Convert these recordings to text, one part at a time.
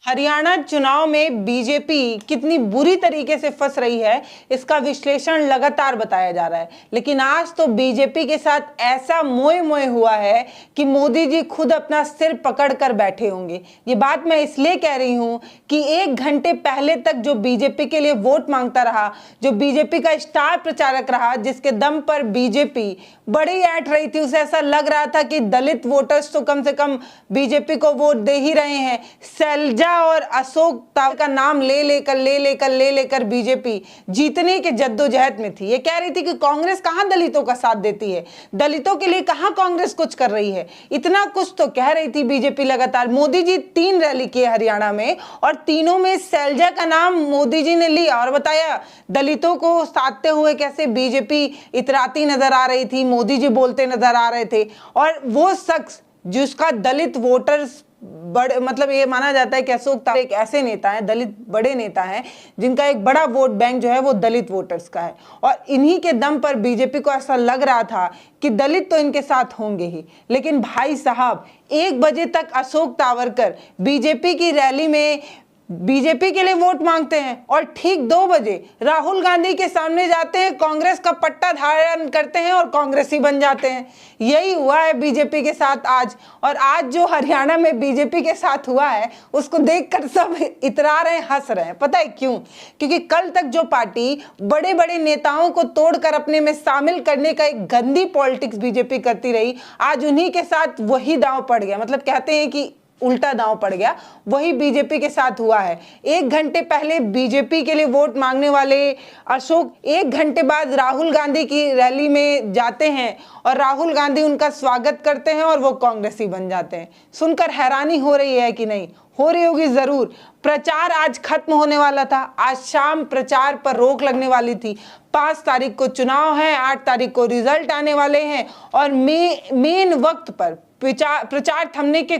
हरियाणा चुनाव में बीजेपी कितनी बुरी तरीके से फंस रही है, इसका विश्लेषण लगातार बताया जा रहा है। लेकिन आज तो बीजेपी के साथ ऐसा मोह मोह हुआ है कि मोदी जी खुद अपना सिर पकड़ कर बैठे होंगे। ये बात मैं इसलिए कह रही हूं कि 1 घंटे पहले तक जो बीजेपी के लिए वोट मांगता रहा, जो बीजेपी का स्टार प्रचारक रहा, जिसके दम पर बीजेपी बड़ी ऐठ रही थी, उसे ऐसा लग रहा था कि दलित वोटर्स तो कम से कम बीजेपी को वोट दे ही रहे हैं। सैलजा और अशोक तावर का नाम ले लेकर बीजेपी जीतने के जद्दोजहद में थी। ये कह रही थी कि कांग्रेस कहां दलितों का साथ देती है, दलितों के लिए कहां कांग्रेस कुछ कर रही है। इतना कुछ तो कह रही थी बीजेपी लगातार। मोदी जी 3 रैली किए हरियाणा में और तीनों में सैलजा का नाम मोदी जी ने लिया और बताया दलितों को साधते हुए कैसे बीजेपी इतराती नजर आ रही थी, मोदी जी बोलते नजर आ रहे थे। और वो शख्स जिसका दलित वोटर्स बड़े मतलब ये माना जाता है कि अशोक तावर एक ऐसे नेता हैं, दलित बड़े नेता हैं, जिनका एक बड़ा वोट बैंक जो है वो दलित वोटर्स का है। और इन्हीं के दम पर बीजेपी को ऐसा लग रहा था कि दलित तो इनके साथ होंगे ही। लेकिन भाई साहब 1 बजे तक अशोक तावरकर बीजेपी की रैली में बीजेपी के लिए वोट मांगते हैं और ठीक 2 बजे राहुल गांधी के सामने जाते हैं, कांग्रेस का पट्टा धारण करते हैं और कांग्रेसी बन जाते हैं। यही हुआ है बीजेपी के साथ आज। और आज जो हरियाणा में बीजेपी के साथ हुआ है उसको देखकर सब इतरा रहे हैं, हंस रहे हैं। पता है क्यों? क्योंकि कल तक जो पार्टी बड़े बड़े नेताओं को तोड़कर अपने में शामिल करने का एक गंदी पॉलिटिक्स बीजेपी करती रही, आज उन्हीं के साथ वही दांव पड़ गया। मतलब कहते हैं कि उल्टा दांव पड़ गया, वही बीजेपी के साथ हुआ है। 1 घंटे पहले बीजेपी के लिए वोट मांगने वाले अशोक 1 घंटे बाद राहुल गांधी की रैली में जाते हैं और राहुल गांधी उनका स्वागत करते हैं और वो कांग्रेसी बन जाते हैं। सुनकर हैरानी हो रही है कि नहीं? हो रही होगी जरूर। प्रचार आज खत्म होने वाला था, आज शाम प्रचार पर रोक लगने वाली थी। 5 तारीख को चुनाव है, 8 तारीख को रिजल्ट आने वाले हैं और मेन वक्त पर प्रचार थमने के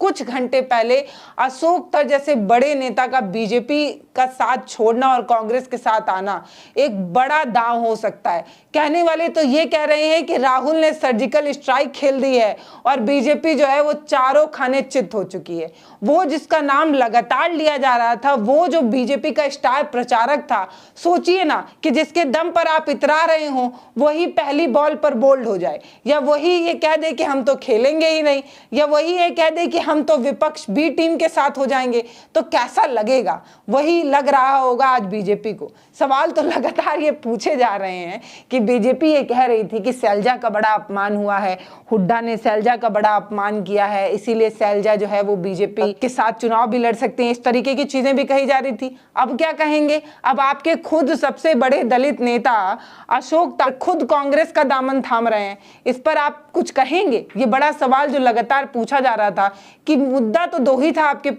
कुछ घंटे पहले अशोक तर जैसे बड़े नेता का बीजेपी का साथ छोड़ना और कांग्रेस के साथ आना एक बड़ा दांव हो सकता है। कहने वाले तो ये कह रहे हैं कि राहुल ने सर्जिकल स्ट्राइक खेल दी है और बीजेपी जो है वो चारों खाने चित हो चुकी है। वो जिसका नाम लगातार लिया जा रहा था, वो जो बीजेपी का स्टार प्रचारक था, सोचिए ना कि जिसके दम पर आप इतरा रहे हो वही पहली बॉल पर बोल्ड हो जाए, या वही ये कह दे कि हम तो खेलेंगे ही नहीं, या वही ये कह दे कि हम तो विपक्ष बी टीम के साथ हो जाएंगे, तो कैसा लगेगा? वही लग रहा होगा आज बीजेपी को। सवाल तो लगातार ये पूछे जा रहे हैं कि बीजेपी ये कह रही थी कि सैलजा का बड़ा अपमान हुआ है, हुड्डा ने सैलजा का बड़ा अपमान किया है, इसीलिए सैलजा जो है वो बीजेपी के साथ चुनाव भी लड़ सकते हैं, इस तरीके की चीजें भी कही जा रही थी। अब क्या कहेंगे? अब आपके खुद सबसे बड़े दलित नेता अशोक तावर खुद कांग्रेस का दामन थाम रहे हैं, इस पर आप कुछ कहेंगे? ये बड़ा सवाल जो लगातार पूछा जा रहा था कि मुद्दा तो 2 ही था आपके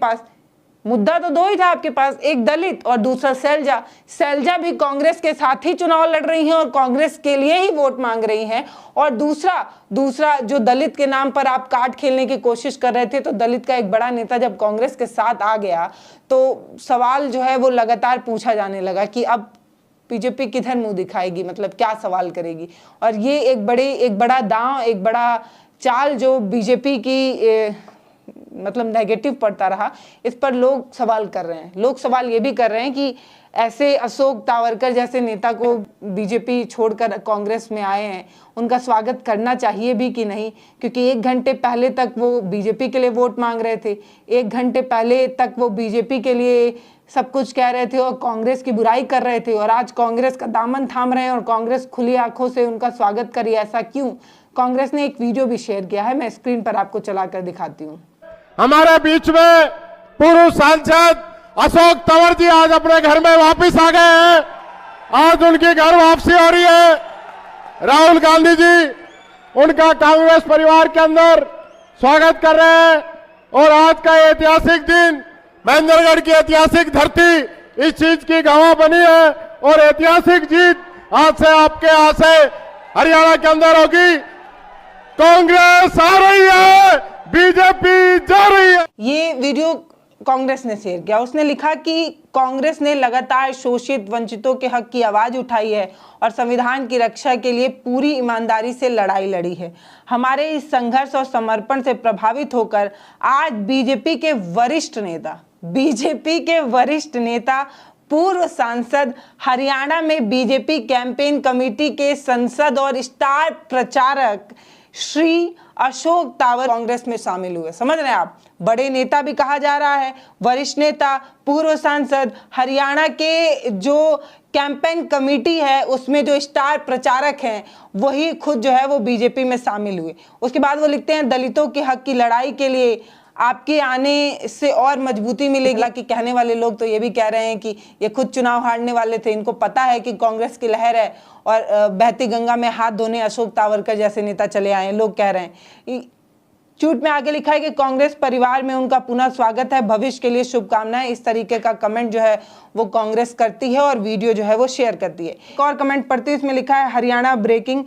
पास, एक दलित और दूसरा सैलजा। सैलजा भी कांग्रेस के साथ ही चुनाव लड़ रही हैं और कांग्रेस के लिए ही वोट मांग रही हैं। और दूसरा जो दलित के नाम पर आप कार्ड खेलने की कोशिश कर रहे थे, तो दलित का एक बड़ा नेता जब कांग्रेस के साथ आ गया तो सवाल जो है वो लगातार पूछा जाने लगा कि अब बीजेपी किधर मुंह दिखाएगी, मतलब क्या सवाल करेगी। और ये एक बड़ा दांव, एक बड़ा चाल जो बीजेपी की मतलब नेगेटिव पड़ता रहा, इस पर लोग सवाल कर रहे हैं। लोग सवाल ये भी कर रहे हैं कि ऐसे अशोक तावरकर जैसे नेता को बीजेपी छोड़कर कांग्रेस में आए हैं, उनका स्वागत करना चाहिए भी कि नहीं, क्योंकि 1 घंटे पहले तक वो बीजेपी के लिए वोट मांग रहे थे, 1 घंटे पहले तक वो बीजेपी के लिए सब कुछ कह रहे थे और कांग्रेस की बुराई कर रहे थे, और आज कांग्रेस का दामन थाम रहे हैं और कांग्रेस खुली आंखों से उनका स्वागत करी। ऐसा क्यों? कांग्रेस ने एक वीडियो भी शेयर किया है, मैं स्क्रीन पर आपको चलाकर दिखाती हूँ। हमारे बीच में पूर्व सांसद अशोक तंवर जी आज अपने घर में वापस आ गए हैं। आज उनकी घर वापसी हो रही है। राहुल गांधी जी उनका कांग्रेस परिवार के अंदर स्वागत कर रहे हैं और आज का ऐतिहासिक दिन, महेंद्रगढ़ की ऐतिहासिक धरती इस चीज की गवाह बनी है और ऐतिहासिक जीत आज से आपके यहाँ से हरियाणा के अंदर होगी। कांग्रेस आ रही है, बीजेपी जा रही है। ये वीडियो कांग्रेस ने शेयर किया। उसने लिखा कि कांग्रेस ने लगातार शोषित वंचितों के हक की आवाज उठाई है और संविधान की रक्षा के लिए पूरी ईमानदारी से लड़ाई लड़ी है। हमारे इस संघर्ष और समर्पण से प्रभावित होकर आज बीजेपी के वरिष्ठ नेता पूर्व सांसद, हरियाणा में बीजेपी कैंपेन कमेटी के संसद और स्टार प्रचारक श्री अशोक तावर कांग्रेस में शामिल हुए। समझ रहे हैं आप, बड़े नेता भी कहा जा रहा है, वरिष्ठ नेता, पूर्व सांसद, हरियाणा के जो कैंपेन कमेटी है उसमें जो स्टार प्रचारक हैं वही खुद जो है वो बीजेपी में शामिल हुए। उसके बाद वो लिखते हैं, दलितों के हक की लड़ाई के लिए आपके आने से और मजबूती मिलेगी। कि कहने वाले लोग तो ये भी कह रहे हैं कि ये खुद चुनाव हारने वाले थे, इनको पता है कि कांग्रेस की लहर है और बहती गंगा में हाथ धोने अशोक तावरकर जैसे नेता चले आए हैं, लोग कह रहे हैं। ट्वीट में आगे लिखा है कि कांग्रेस परिवार में उनका पुनः स्वागत है, भविष्य के लिए शुभकामनाएं। इस तरीके का कमेंट जो है वो कांग्रेस करती है और वीडियो जो है वो शेयर करती है। एक और कमेंट पढ़ती है, इसमें लिखा है, हरियाणा ब्रेकिंग,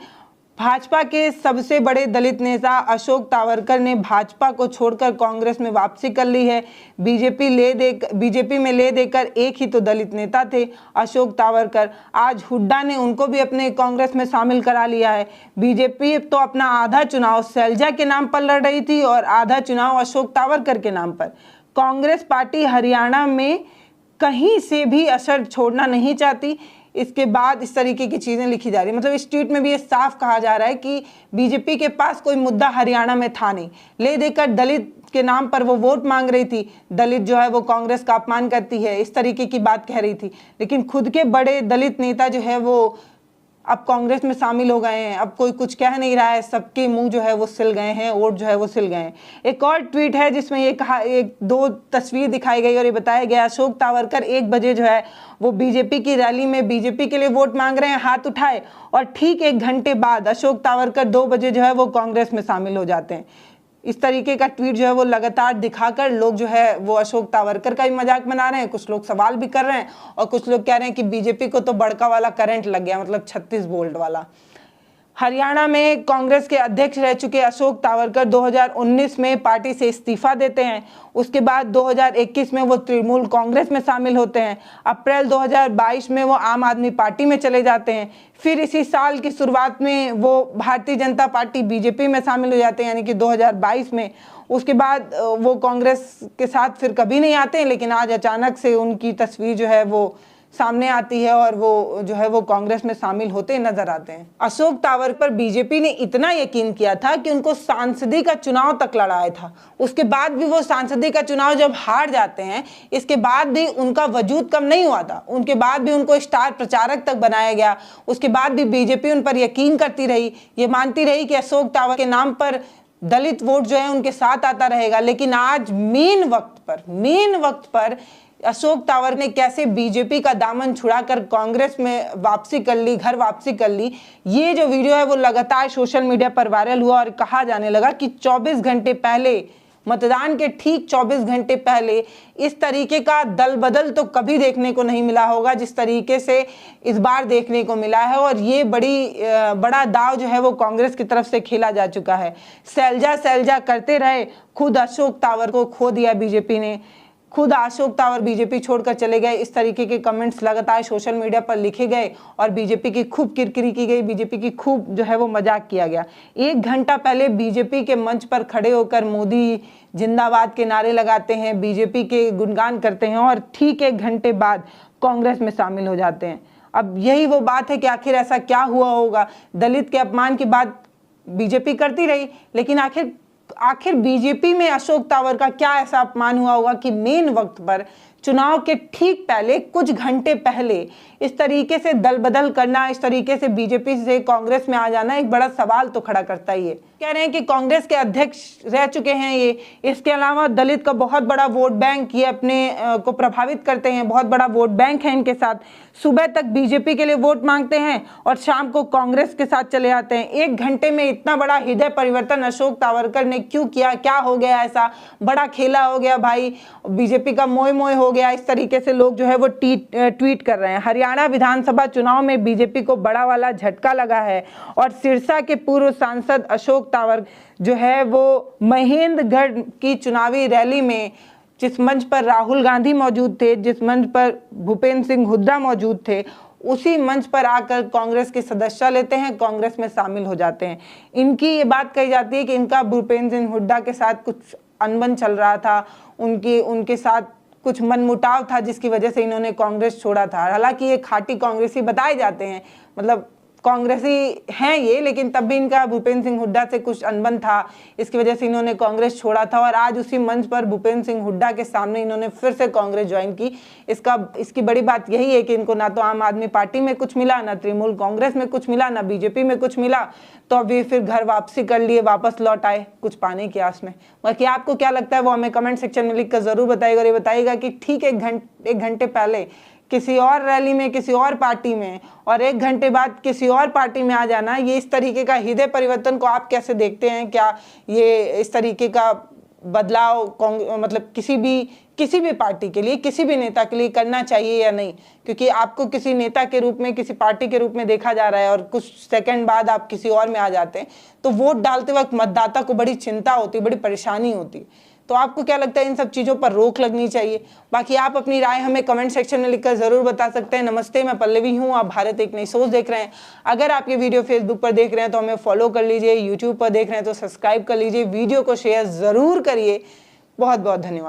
भाजपा के सबसे बड़े दलित नेता अशोक तावरकर ने भाजपा को छोड़कर कांग्रेस में वापसी कर ली है। बीजेपी में ले देकर एक ही तो दलित नेता थे अशोक तावरकर, आज हुड्डा ने उनको भी अपने कांग्रेस में शामिल करा लिया है। बीजेपी तो अपना आधा चुनाव शैलजा के नाम पर लड़ रही थी और आधा चुनाव अशोक तावरकर के नाम पर। कांग्रेस पार्टी हरियाणा में कहीं से भी असर छोड़ना नहीं चाहती। इसके बाद इस तरीके की चीजें लिखी जा रही है। मतलब इस ट्वीट में भी ये साफ कहा जा रहा है कि बीजेपी के पास कोई मुद्दा हरियाणा में था नहीं, ले देकर दलित के नाम पर वो वोट मांग रही थी, दलित जो है वो कांग्रेस का अपमान करती है, इस तरीके की बात कह रही थी। लेकिन खुद के बड़े दलित नेता जो है वो अब कांग्रेस में शामिल हो गए हैं, अब कोई कुछ कह नहीं रहा है, सबके मुंह जो है वो सिल गए हैं, वोट जो है वो सिल गए हैं। एक और ट्वीट है जिसमें ये कहा, एक दो तस्वीर दिखाई गई और ये बताया गया, अशोक तावरकर 1 बजे जो है वो बीजेपी की रैली में बीजेपी के लिए वोट मांग रहे हैं, हाथ उठाए, और ठीक 1 घंटे बाद अशोक तावरकर 2 बजे जो है वो कांग्रेस में शामिल हो जाते हैं। इस तरीके का ट्वीट जो है वो लगातार दिखाकर लोग जो है वो अशोक तावरकर का भी मजाक बना रहे हैं, कुछ लोग सवाल भी कर रहे हैं और कुछ लोग कह रहे हैं कि बीजेपी को तो बड़का वाला करंट लग गया, मतलब 36 वोल्ट वाला। हरियाणा में कांग्रेस के अध्यक्ष रह चुके अशोक तावरकर 2019 में पार्टी से इस्तीफा देते हैं। उसके बाद 2021 में वो तृणमूल कांग्रेस में शामिल होते हैं। अप्रैल 2022 में वो आम आदमी पार्टी में चले जाते हैं। फिर इसी साल की शुरुआत में वो भारतीय जनता पार्टी बीजेपी में शामिल हो जाते हैं, यानी कि 2022 में। उसके बाद वो कांग्रेस के साथ फिर कभी नहीं आते हैं, लेकिन आज अचानक से उनकी तस्वीर जो है वो सामने आती है और वो जो है वो कांग्रेस में शामिल होते नजर आते हैं। अशोक तावरकर पर बीजेपी ने इतना यकीन किया था कि उनको सांसदी का चुनाव तक लड़ाया था। उसके बाद भी वो सांसदी का चुनाव जब हार जाते हैं, इसके बाद भी उनका वजूद कम नहीं हुआ था, उनके बाद भी उनको स्टार प्रचारक तक बनाया गया। उसके बाद भी बीजेपी उन पर यकीन करती रही, ये मानती रही कि अशोक तावरकर के नाम पर दलित वोट जो है उनके साथ आता रहेगा। लेकिन आज मेन वक्त पर अशोक तावरकर ने कैसे बीजेपी का दामन छुड़ाकर कांग्रेस में वापसी कर ली, घर वापसी कर ली। ये जो वीडियो है वो लगातार सोशल मीडिया पर वायरल हुआ और कहा जाने लगा कि 24 घंटे पहले, मतदान के ठीक 24 घंटे पहले इस तरीके का दल बदल तो कभी देखने को नहीं मिला होगा जिस तरीके से इस बार देखने को मिला है। और ये बड़ा दाव जो है वो कांग्रेस की तरफ से खेला जा चुका है। सैलजा करते रहे, खुद अशोक तावरकर को खो दिया बीजेपी ने, खुद अशोक तावरकर बीजेपी छोड़कर चले गए। इस तरीके के कमेंट्स लगातार सोशल मीडिया पर लिखे गए और बीजेपी की खूब किरकिरी की गई, बीजेपी की खूब जो है वो मजाक किया गया। 1 घंटा पहले बीजेपी के मंच पर खड़े होकर मोदी जिंदाबाद के नारे लगाते हैं, बीजेपी के गुणगान करते हैं और ठीक 1 घंटे बाद कांग्रेस में शामिल हो जाते हैं। अब यही वो बात है कि आखिर ऐसा क्या हुआ होगा। दलित के अपमान की बात बीजेपी करती रही, लेकिन आखिर बीजेपी में अशोक तावरकर का क्या ऐसा अपमान हुआ होगा कि मेन वक्त पर, चुनाव के ठीक पहले, कुछ घंटे पहले इस तरीके से दल बदल करना, इस तरीके से बीजेपी से कांग्रेस में आ जाना एक बड़ा सवाल तो खड़ा करता ही है। कह रहे हैं कि कांग्रेस के अध्यक्ष रह चुके हैं ये, इसके अलावा दलित का बहुत बड़ा वोट बैंक, ये अपने को प्रभावित करते हैं, बहुत बड़ा वोट बैंक है इनके साथ। सुबह तक बीजेपी के लिए वोट मांगते हैं और शाम को कांग्रेस के साथ चले आते हैं। 1 घंटे में इतना बड़ा हृदय परिवर्तन अशोक तावरकर ने क्यों किया? क्या हो गया? ऐसा बड़ा खेला हो गया भाई, बीजेपी का मोह हो गया, इस तरीके से लोग जो है वो ट्वीट कर रहे हैं। हरियाणा विधानसभा चुनाव में बीजेपी को बड़ा वाला झटका लगा है और सिरसा के पूर्व सांसद अशोक तावरकर जो है वो महेंद्रगढ़ की चुनावी रैली में जिस मंच पर राहुल गांधी मौजूद थे, जिस मंच पर भूपेंद्र सिंह हुड्डा मौजूद थे, उसी मंच पर आकर कांग्रेस की सदस्यता लेते हैं, कांग्रेस में शामिल हो जाते हैं। इनकी ये बात कही जाती है कि इनका भूपेंद्र सिंह हुड्डा के साथ कुछ अनबन चल रहा था, उनके साथ कुछ मनमुटाव था, जिसकी वजह से इन्होंने कांग्रेस छोड़ा था। हालांकि ये खाटी कांग्रेसी बताए जाते हैं, मतलब कांग्रेसी हैं ये, लेकिन तब भी इनका भूपेंद्र सिंह हुड्डा से कुछ अनबन था, इसकी वजह से इन्होंने कांग्रेस छोड़ा था। और आज उसी मंच पर भूपेंद्र सिंह हुड्डा के सामने इन्होंने फिर से कांग्रेस ज्वाइन की। इसकी बड़ी बात यही है कि इनको ना तो आम आदमी पार्टी में कुछ मिला, ना तृणमूल कांग्रेस में कुछ मिला, ना बीजेपी में कुछ मिला, तो अभी फिर घर वापसी कर लिए, वापस लौट आए कुछ पाने की आस में। बाकी आपको क्या लगता है वो हमें कमेंट सेक्शन में लिखकर जरूर बताइएगा। और ये बताइएगा कि ठीक एक घंटे पहले किसी और रैली में, किसी और पार्टी में, और 1 घंटे बाद किसी और पार्टी में आ जाना, ये इस तरीके का हृदय परिवर्तन को आप कैसे देखते हैं? क्या ये इस तरीके का बदलाव मतलब किसी भी पार्टी के लिए, किसी भी नेता के लिए करना चाहिए या नहीं? क्योंकि आपको किसी नेता के रूप में, किसी पार्टी के रूप में देखा जा रहा है और कुछ सेकंड बाद आप किसी और में आ जाते हैं, तो वोट डालते वक्त मतदाता को बड़ी चिंता होती, बड़ी परेशानी होती। तो आपको क्या लगता है इन सब चीज़ों पर रोक लगनी चाहिए? बाकी आप अपनी राय हमें कमेंट सेक्शन में लिखकर ज़रूर बता सकते हैं। नमस्ते, मैं पल्लवी हूँ, आप भारत एक नई सोच देख रहे हैं। अगर आप ये वीडियो फेसबुक पर देख रहे हैं तो हमें फॉलो कर लीजिए, यूट्यूब पर देख रहे हैं तो सब्सक्राइब कर लीजिए, वीडियो को शेयर ज़रूर करिए। बहुत बहुत धन्यवाद।